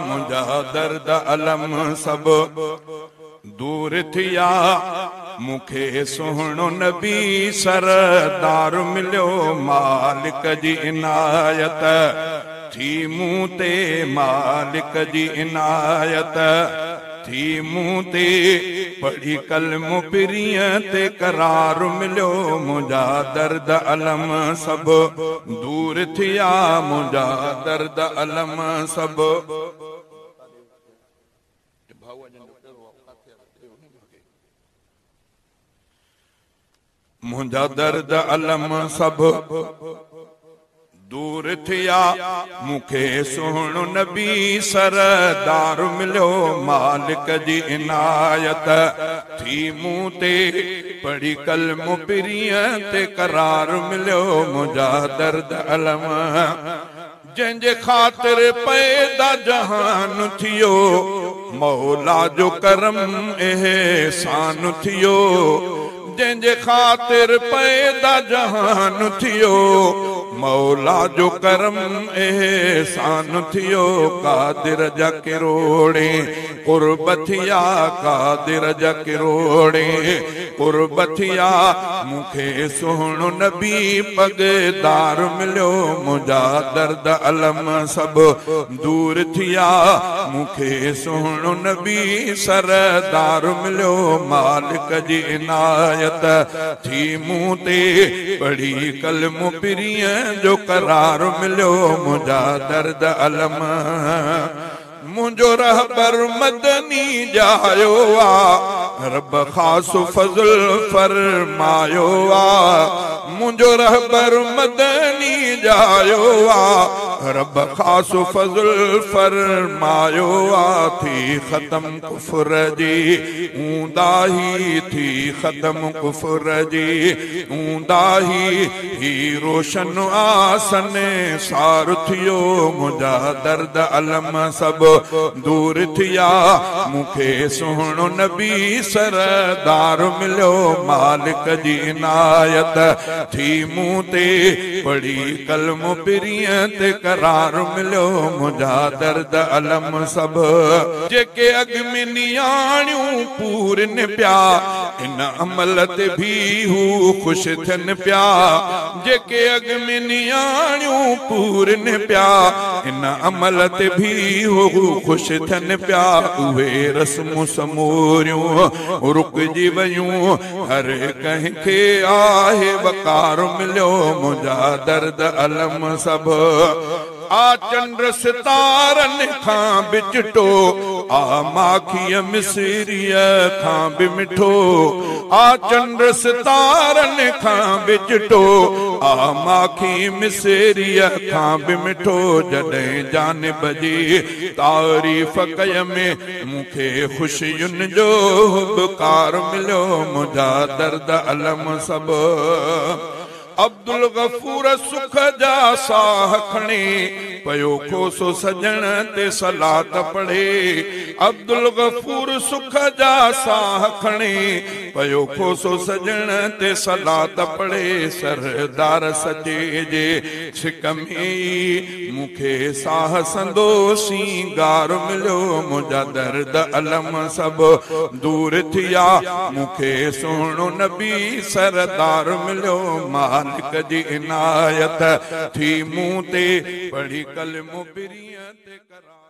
मुंहिंजा दर्द अलम सब दूर थिया मूंखे सुहिणो नबी सरदार मिलियो मालिक जी इनायत थी मूं ते मालिक जी इनायत थी मूं ते पढ़ी कलमो पिरीअ ते करार मिलियो मुंहिंजा दर्द अलम सब दूर थिया मुंहिंजा दर्द अलम सब मुंहिंजा दर्द अलम सब दूर थिया मूंखे सुहिणो नबी सरदार मिलियो मालिक जी इनायत थी मूं ते पढ़ी कलमो पिरीअ ते करार मिलियो मुंहिंजा दर्द अलम जंहिंजे ख़ातिर पैदा जहान थियो मौला जो करम एहसान थियो जंहिंजे ख़ातिर पैदा जहान थियो मौला जो करम एहसान थियो कादिर जा किरोड़े कुर्ब थिया कादिर जा किरोड़े कुर्ब थिया मूंखे सुहिणो नबी पगदार मिलियो मुंहिंजा दर्द अलम सब दूर थिया मूंखे सुहिणो नबी सरदार मिलियो मालिक जी इनायत थी मूं ते पढ़ी कलमो पिरीअ जो करार मिलियो मुंहिंजा दर्द अलम मुंहिंजो रहबर मदनी जायो आ रब ख़ास फज़ल फरमायो आ मुंहिंजो रहबर मदनी जायो आ रब ख़ास फज़ल फरमायो आ थी ख़त्म कुफ़र जी ऊंदाही थी ख़त्म कुफ़र जी ऊंदाही ही रोशन आसन सार थियो मुंहिंजा दर्द अलम सब दूर थिया मूंखे सुहिणो नबी सरदार मिलियो मालिक जी इनायत थी मूं ते पढ़ी कलमो पिरीअ ते करार मिलियो मुंहिंजा दर्द अलम सब जेके अॻ में नियाणियूं पूरन पिया इन अमल ते भी हू ख़ुशि थियनि पिया जेके अॻ में नियाणियूं पूरन पिया इन अमल ते भी हू ख़ुशि थियनि पिया उहे रस्मूं समूरियूं रुकजी वयूं हर कंहिंखे आहे वकार मिलियो मुंहिंजा दर्द अलम सब आ चंद्र सितारनि खां बि चिटो आ माखीअ मिसरीअ खां बि मिठो आ चंद्र सितारनि खां बि चिटो आ माखी मिसरीअ खां बि मिठो जॾहिं जानिब जी तारीफ़ कय में मूंखे ख़ुशियुनि जो हुबकार मिलियो मुंहिंजा दर्द अलम सब अब्दुल गफूर सुख जा साह खणे पयो खोसो सजण ते सलात पढ़े अब्दुल गफूर सुख जा साह खणे पयो खोसो सजण ते सलात पढ़े सरदार सचे जे छिक में मूंखे साह संदो सिंगार मिलियो मुंहिंजा दर्द अलम सब दूर थिया मूंखे सुहिणो नबी सरदार मिलियो मालिक जी इनायत थी मूं ते पढ़ी कलमो पिरीअ ते करार